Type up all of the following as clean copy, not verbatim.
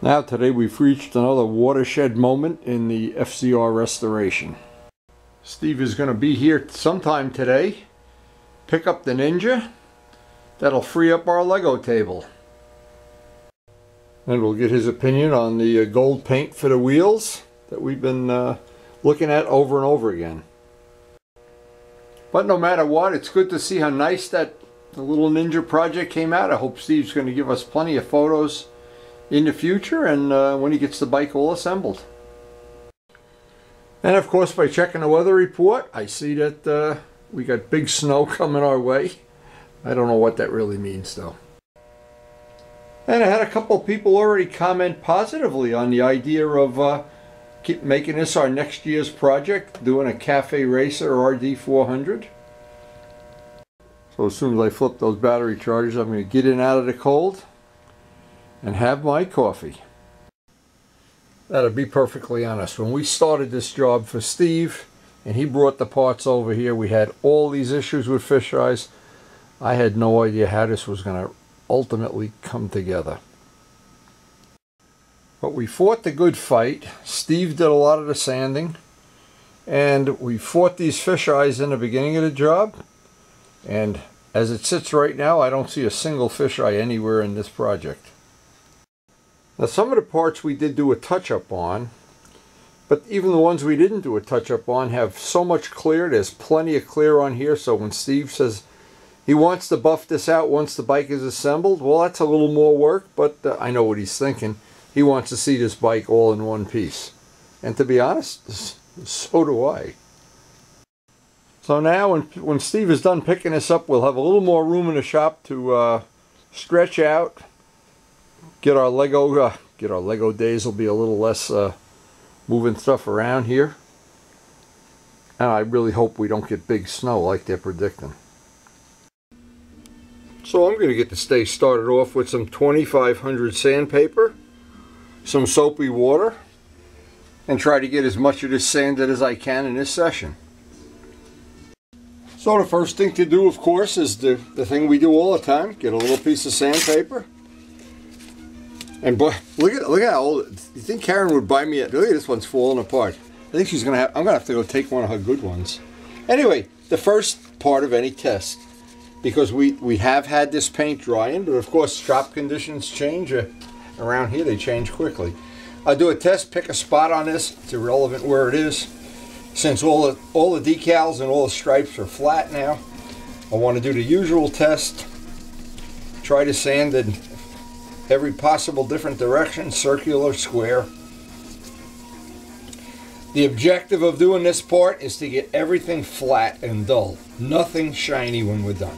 Now today we've reached another watershed moment in the FZR restoration. Steve is going to be here sometime today, pick up the Ninja. That'll free up our Lego table. And we'll get his opinion on the gold paint for the wheels that we've been looking at over and over again. But no matter what, it's good to see how nice that the little Ninja project came out. I hope Steve's going to give us plenty of photos in the future and when he gets the bike all assembled. And of course, by checking the weather report, I see that we got big snow coming our way. I don't know what that really means though. And I had a couple people already comment positively on the idea of keep making this our next year's project, doing a Cafe Racer RD400. So as soon as I flip those battery chargers, I'm going to get in out of the cold and have my coffee. That'll be perfectly honest. When we started this job for Steve and he brought the parts over here, we had all these issues with fisheyes. I had no idea how this was going to ultimately come together. But we fought the good fight. Steve did a lot of the sanding, and we fought these fisheyes in the beginning of the job, and as it sits right now, I don't see a single fisheye anywhere in this project. Now some of the parts we did do a touch-up on, but even the ones we didn't do a touch-up on have so much clear. There's plenty of clear on here, so when Steve says he wants to buff this out once the bike is assembled, well, that's a little more work, but I know what he's thinking. He wants to see this bike all in one piece. And to be honest, so do I. So now when Steve is done picking this up, we'll have a little more room in the shop to stretch out. Get our Lego days will be a little less moving stuff around here. And I really hope we don't get big snow like they're predicting. So I'm going to get the stay started off with some 2500 sandpaper, some soapy water, and try to get as much of this sanded as I can in this session. So the first thing to do, of course, is the thing we do all the time. Get a little piece of sandpaper. And boy, look at how old. You think Karen would buy me a... Look at this one's falling apart. I think she's going to have... I'm going to have to go take one of her good ones. Anyway, the first part of any test. Because we have had this paint drying, but of course shop conditions change. Around here they change quickly. I'll do a test, pick a spot on this. It's irrelevant where it is. Since all the decals and all the stripes are flat now, I want to do the usual test. Try to sand in every possible different direction, circular, square. The objective of doing this part is to get everything flat and dull. Nothing shiny when we're done.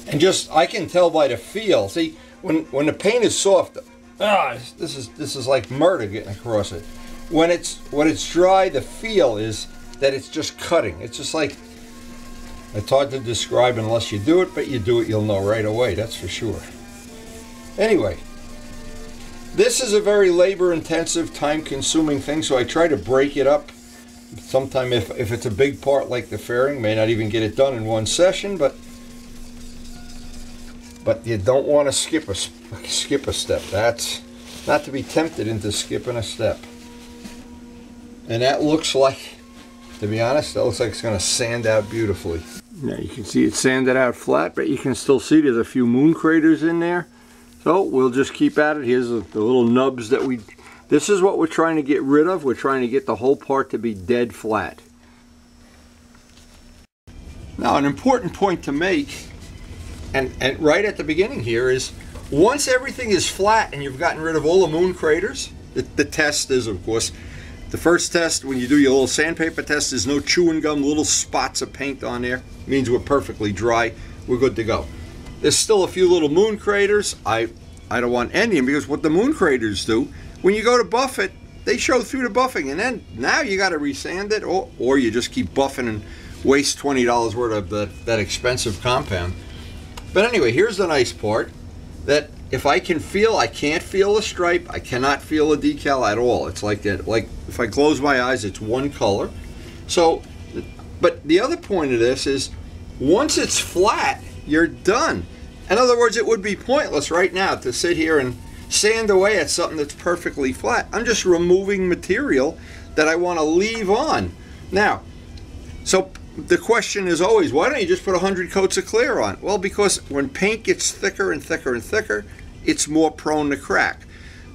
And just, I can tell by the feel. See, when the paint is soft, this is like murder getting across it. When it's dry, the feel is that it's just cutting. It's just like, it's hard to describe unless you do it, but you do it, you'll know right away, that's for sure. Anyway, this is a very labor-intensive, time-consuming thing, so I try to break it up. Sometime if it's a big part like the fairing, may not even get it done in one session, but you don't want to skip a step. That's not to be tempted into skipping a step. And that looks like, to be honest, that looks like it's going to sand out beautifully. Now you can see it sanded out flat, but you can still see there's a few moon craters in there. So we'll just keep at it. Here's the little nubs that this is what we're trying to get rid of. We're trying to get the whole part to be dead flat. Now an important point to make, and right at the beginning here, is once everything is flat and you've gotten rid of all the moon craters, the test is, of course, the first test when you do your little sandpaper test is no chewing gum, little spots of paint on there. It means we're perfectly dry. We're good to go. There's still a few little moon craters. I don't want any of them, because what the moon craters do, when you go to buff it, they show through the buffing, and then now you got to resand it, or you just keep buffing and waste $20 worth of that expensive compound. But anyway, here's the nice part, that if I can feel, I can't feel a stripe, I cannot feel a decal at all. It's like that, like if I close my eyes, it's one color. So, but the other point of this is, once it's flat, you're done. In other words, it would be pointless right now to sit here and sand away at something that's perfectly flat. I'm just removing material that I want to leave on. Now, so the question is always, why don't you just put 100 coats of clear on? Well, because when paint gets thicker and thicker and thicker, it's more prone to crack.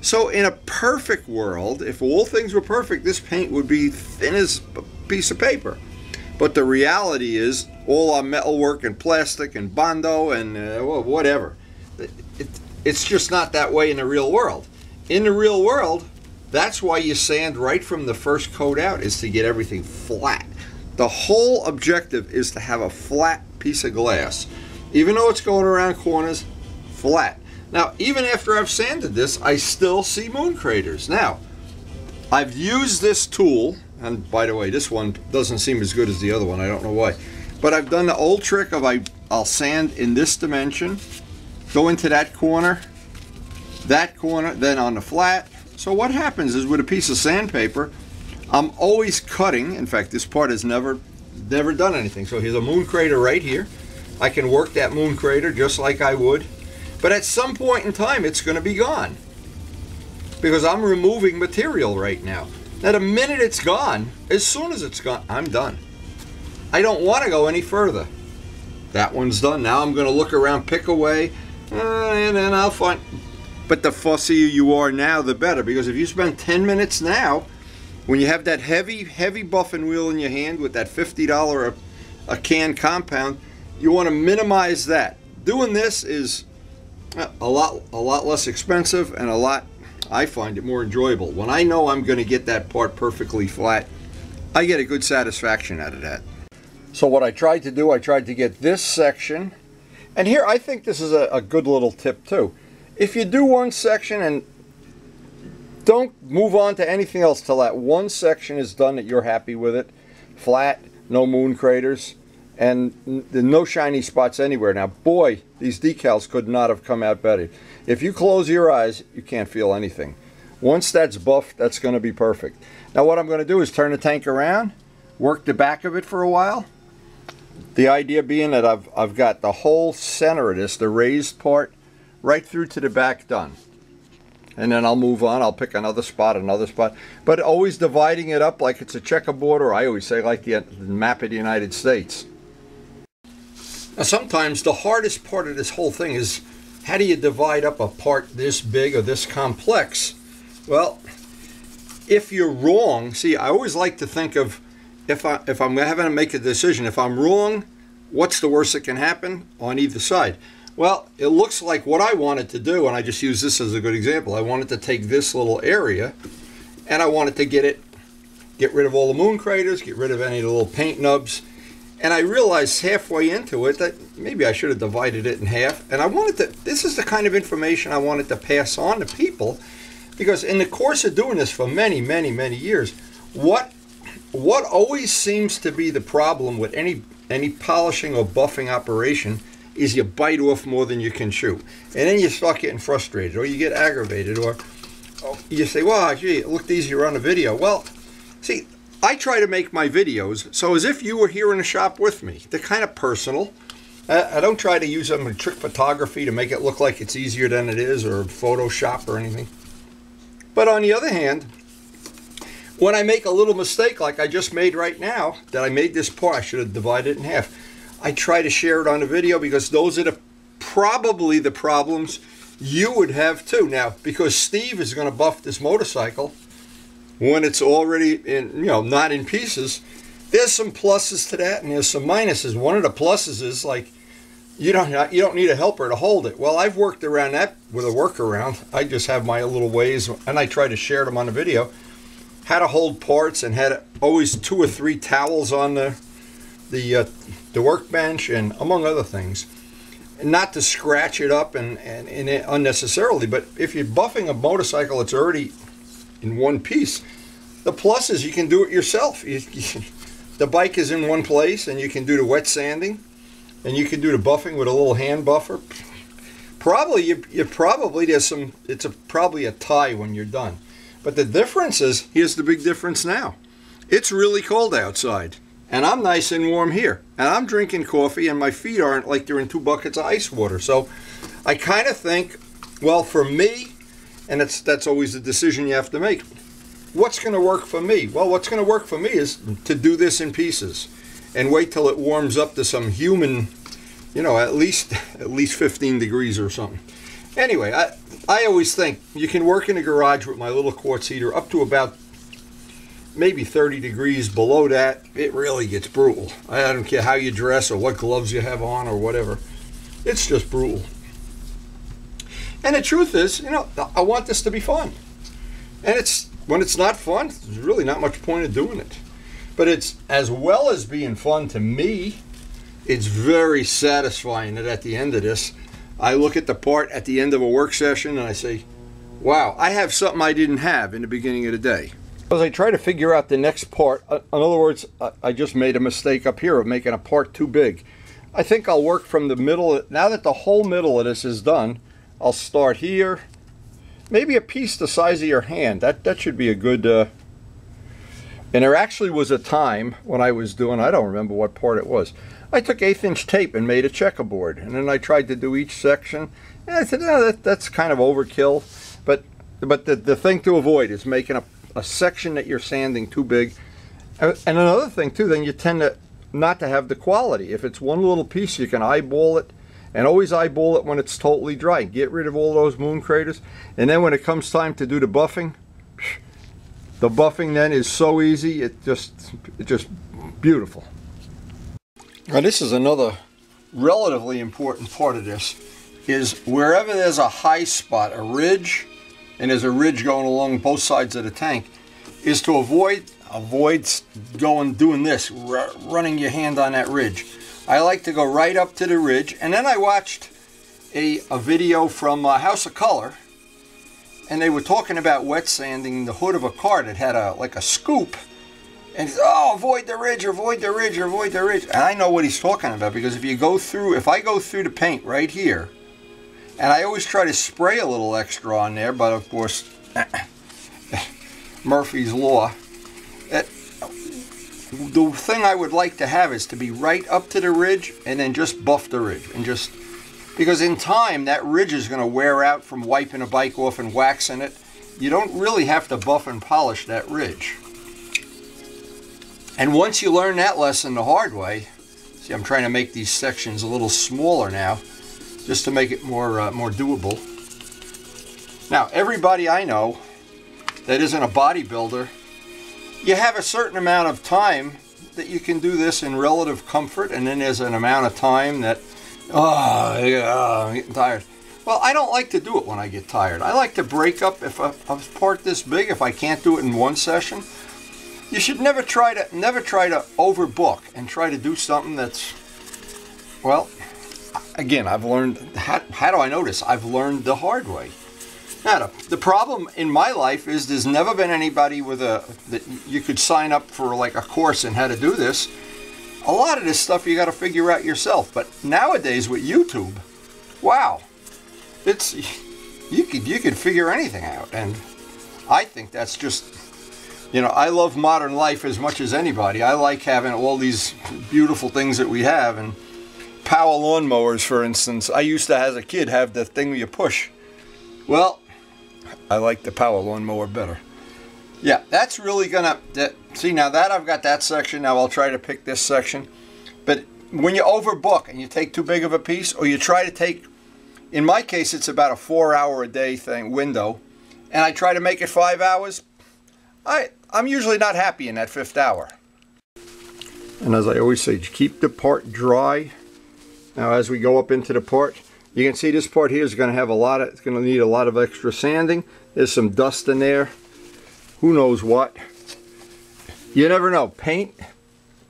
So in a perfect world, if all things were perfect, this paint would be thin as a piece of paper. But the reality is, all our metalwork and plastic and Bondo and whatever, it's just not that way in the real world. In the real world, that's why you sand right from the first coat out, is to get everything flat. The whole objective is to have a flat piece of glass. Even though it's going around corners, flat. Now, even after I've sanded this, I still see moon craters. Now, I've used this tool, and by the way, this one doesn't seem as good as the other one. I don't know why. But I've done the old trick of I'll sand in this dimension, go into that corner, then on the flat. So what happens is, with a piece of sandpaper, I'm always cutting. In fact, this part has never done anything. So here's a moon crater right here. I can work that moon crater just like I would. But at some point in time, it's going to be gone, because I'm removing material right now. Now, the minute it's gone, as soon as it's gone, I'm done. I don't want to go any further. That one's done. Now I'm going to look around, pick away, and then I'll find. But the fussier you are now, the better, because if you spend 10 minutes now, when you have that heavy buffing wheel in your hand with that $50 a can compound, you want to minimize that. Doing this is a lot less expensive, and I find it more enjoyable. When I know I'm going to get that part perfectly flat, I get a good satisfaction out of that. So what I tried to do, I tried to get this section, and here I think this is a good little tip too. If you do one section and don't move on to anything else till that one section is done, that you're happy with it, flat, no moon craters, and no shiny spots anywhere. Now, boy, these decals could not have come out better. If you close your eyes, you can't feel anything. Once that's buffed, that's going to be perfect. Now, what I'm going to do is turn the tank around, work the back of it for a while. The idea being that I've got the whole center of this, the raised part, right through to the back done. And then I'll move on. I'll pick another spot, but always dividing it up like it's a checkerboard, or I always say like the map of the United States. Now, sometimes the hardest part of this whole thing is, how do you divide up a part this big or this complex? Well, if you're wrong, see, I always like to think of, if I'm having to make a decision, if I'm wrong, what's the worst that can happen on either side? Well, it looks like what I wanted to do, and I just use this as a good example. I wanted to take this little area, and I wanted to get rid of all the moon craters, get rid of any of the little paint nubs. And I realized halfway into it that maybe I should have divided it in half. And I wanted to, this is the kind of information I wanted to pass on to people, because in the course of doing this for many, many, many years, what always seems to be the problem with any polishing or buffing operation is you bite off more than you can chew. And then you start getting frustrated, or you get aggravated, or you say, well, gee, it looked easier on the video. Well, see, I try to make my videos so as if you were here in the shop with me. They're kind of personal. I don't try to use them in trick photography to make it look like it's easier than it is, or Photoshop or anything. But on the other hand, when I make a little mistake like I just made right now, that I made this part, I should have divided it in half, I try to share it on the video, because those are probably the problems you would have too. Now, because Steve is going to buff this motorcycle when it's already in, not in pieces, there's some pluses to that and there's some minuses. One of the pluses is, like, you don't need a helper to hold it. Well, I've worked around that with a workaround. I just have my little ways, and I try to share them on the video, how to hold parts, and had always 2 or 3 towels on the workbench, and among other things, not to scratch it up and unnecessarily. But if you're buffing a motorcycle that's already in one piece, the plus is you can do it yourself. The bike is in one place, and you can do the wet sanding, and you can do the buffing with a little hand buffer. Probably it's probably a tie when you're done. But the difference is, here's the big difference now. It's really cold outside, and I'm nice and warm here, and I'm drinking coffee, and my feet aren't like they're in 2 buckets of ice water. So I kind of think, well, for me, and that's always the decision you have to make, what's going to work for me? Well, what's going to work for me is to do this in pieces and wait till it warms up to some human, you know, at least 15 degrees or something. Anyway, I always think you can work in a garage with my little quartz heater up to about maybe 30 degrees. Below that, it really gets brutal. I don't care how you dress or what gloves you have on or whatever. It's just brutal. And the truth is, you know, I want this to be fun. And when it's not fun, there's really not much point of doing it. But it's, as well as being fun to me, it's very satisfying that at the end of this, I look at the part at the end of a work session and I say, wow, I have something I didn't have in the beginning of the day. As I try to figure out the next part, in other words, I just made a mistake up here of making a part too big. I think I'll work from the middle. Now that the whole middle of this is done, I'll start here. Maybe a piece the size of your hand. That should be a good... And there actually was a time when I was doing, I don't remember what part it was, I took 1/8" tape and made a checkerboard, and then I tried to do each section, and I said, no, that's kind of overkill. But the thing to avoid is making a section that you're sanding too big. And another thing too, then you tend to not to have the quality. If it's one little piece, you can eyeball it, and always eyeball it when it's totally dry. Get rid of all those moon craters, and then when it comes time to do the buffing then is so easy. It's just beautiful. Now this is another relatively important part of this, is wherever there's a high spot, a ridge, and there's a ridge going along both sides of the tank, is to avoid doing this, running your hand on that ridge. I like to go right up to the ridge, and then I watched a video from House of Color, and they were talking about wet sanding the hood of a car that had like a scoop. And he said, oh, avoid the ridge, avoid the ridge, avoid the ridge. And I know what he's talking about, because if I go through the paint right here, and I always try to spray a little extra on there, but of course, Murphy's Law, the thing I would like to have is to be right up to the ridge and then just buff the ridge. And just, because in time, that ridge is going to wear out from wiping a bike off and waxing it. You don't really have to buff and polish that ridge. And once you learn that lesson the hard way, see, I'm trying to make these sections a little smaller now, just to make it more doable. Now, everybody I know that isn't a bodybuilder, you have a certain amount of time that you can do this in relative comfort, and then there's an amount of time that, I'm getting tired. Well, I don't like to do it when I get tired. I like to break up if a part this big, if I can't do it in one session. You should never try to overbook and try to do something that's, well, again, I've learned, how do I know this? I've learned the hard way. Now, the problem in my life is there's never been anybody that you could sign up for like a course in how to do this. A lot of this stuff you got to figure out yourself. But nowadays with YouTube, wow, you could figure anything out, and I think that's just, you know, I love modern life as much as anybody. I like having all these beautiful things that we have, and power lawnmowers, for instance. I used to, as a kid, have the thing where you push. Well, I like the power lawnmower better. Yeah, that's really gonna, see, now that I've got that section, now I'll try to pick this section. But when you overbook and you take too big of a piece, or you try to take, in my case, it's about a 4-hour-a-day window, and I try to make it 5 hours, I'm usually not happy in that 5th hour. And as I always say, keep the part dry. Now as we go up into the part, you can see this part here is going to have it's going to need a lot of extra sanding. There's some dust in there. Who knows what? You never know. Paint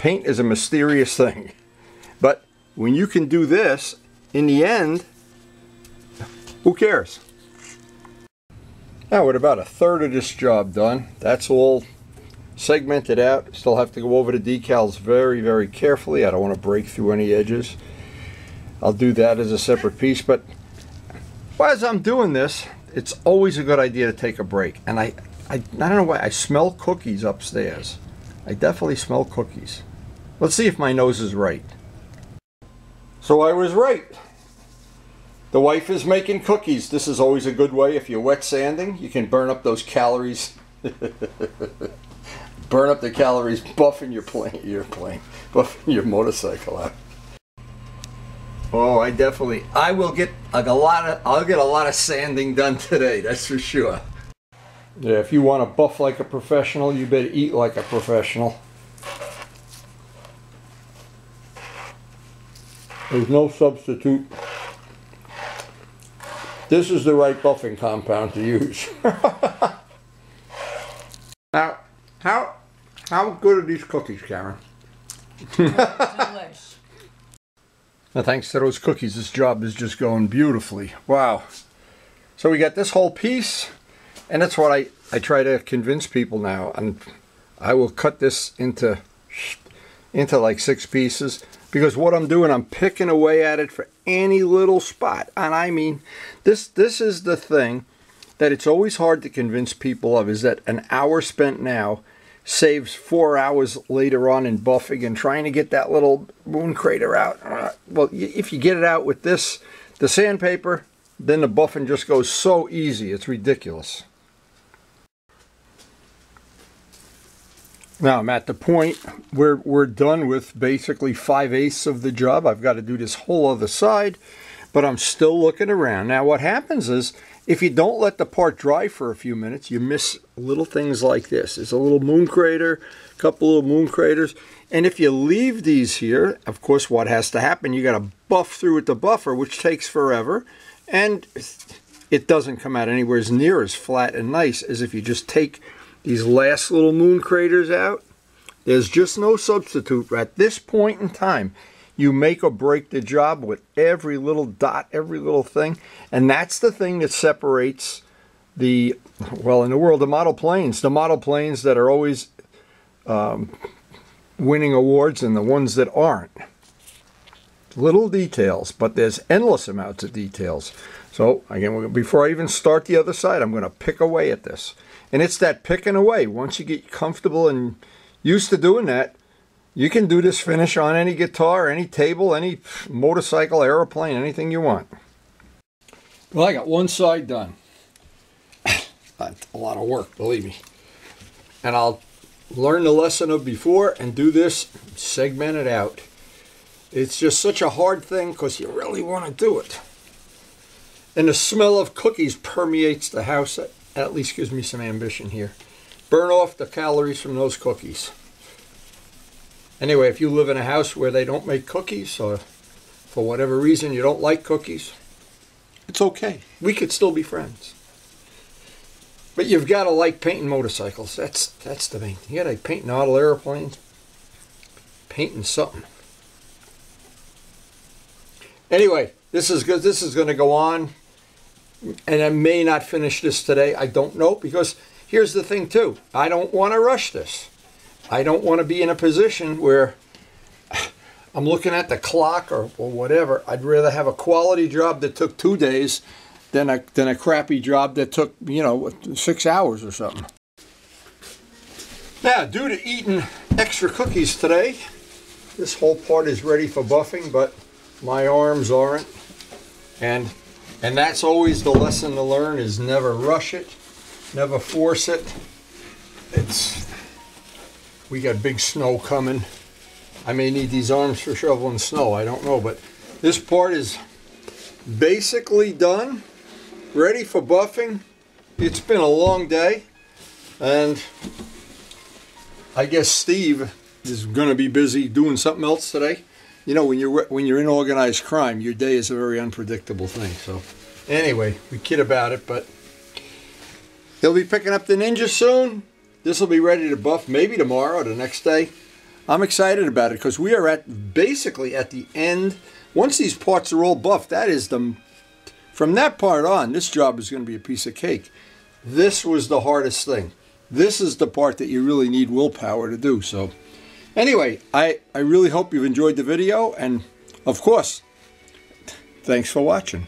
is a mysterious thing. But when you can do this, in the end, who cares? Now with about 1/3 of this job done, that's all segmented out. Still have to go over the decals very, very carefully. I don't want to break through any edges. I'll do that as a separate piece, but as I'm doing this, it's always a good idea to take a break. And I don't know why, I smell cookies upstairs. I definitely smell cookies. Let's see if my nose is right. So I was right. The wife is making cookies. This is always a good way. If you're wet sanding, you can burn up those calories. Burn up the calories buffing buffing your motorcycle out. Oh, I'll get a lot of sanding done today, that's for sure. Yeah, if you want to buff like a professional, you better eat like a professional. There's no substitute. This is the right buffing compound to use. Now, how good are these cookies, Karen? Delish. Now, thanks to those cookies, this job is just going beautifully. Wow. So we got this whole piece, and that's what I try to convince people now. And I will cut this into like 6 pieces, because what I'm doing, I'm picking away at it for any little spot. And I mean, this is the thing that it's always hard to convince people of, is that an hour spent now saves 4 hours later on in buffing and trying to get that little moon crater out. Well, if you get it out with this, the sandpaper, then the buffing just goes so easy. It's ridiculous. Now I'm at the point where we're done with basically 5/8 of the job. I've got to do this whole other side, but I'm still looking around. Now what happens is, if you don't let the part dry for a few minutes, you miss little things like this. There's a little moon crater, a couple little moon craters. And if you leave these here, of course, what has to happen, you got to buff through with the buffer, which takes forever. And it doesn't come out anywhere as near as flat and nice as if you just take these last little moon craters out. There's just no substitute at this point in time. You make or break the job with every little dot, every little thing. And that's the thing that separates the, well, in the world of model planes, the model planes that are always winning awards and the ones that aren't. Little details, but there's endless amounts of details. So, again, before I even start the other side, I'm going to pick away at this. And it's that picking away. Once you get comfortable and used to doing that, you can do this finish on any guitar, any table, any motorcycle, airplane, anything you want. Well, I got one side done. That's a lot of work, believe me. And I'll learn the lesson of before and do this, segment it out. It's just such a hard thing because you really want to do it. And the smell of cookies permeates the house. That at least gives me some ambition here. Burn off the calories from those cookies. Anyway, if you live in a house where they don't make cookies, or for whatever reason you don't like cookies, it's okay. We could still be friends. But you've got to like painting motorcycles. That's the main thing. You got to like painting model airplanes, painting something. Anyway, this is good. This is going to go on, and I may not finish this today. I don't know, because here's the thing too. I don't want to rush this. I don't want to be in a position where I'm looking at the clock or whatever. I'd rather have a quality job that took 2 days than a crappy job that took, 6 hours or something. Now, due to eating extra cookies today, this whole part is ready for buffing, but my arms aren't. And that's always the lesson to learn, is never rush it, never force it. We got big snow coming. I may need these arms for shoveling snow, I don't know, but this part is basically done, ready for buffing. It's been a long day, and I guess Steve is going to be busy doing something else today. You know, when you're in organized crime, your day is a very unpredictable thing. So anyway, we kid about it, but he'll be picking up the Ninja soon. This will be ready to buff maybe tomorrow or the next day. I'm excited about it because we are basically at the end. Once these parts are all buffed, from that part on, this job is going to be a piece of cake. This was the hardest thing. This is the part that you really need willpower to do. So anyway, I really hope you've enjoyed the video, and of course, thanks for watching.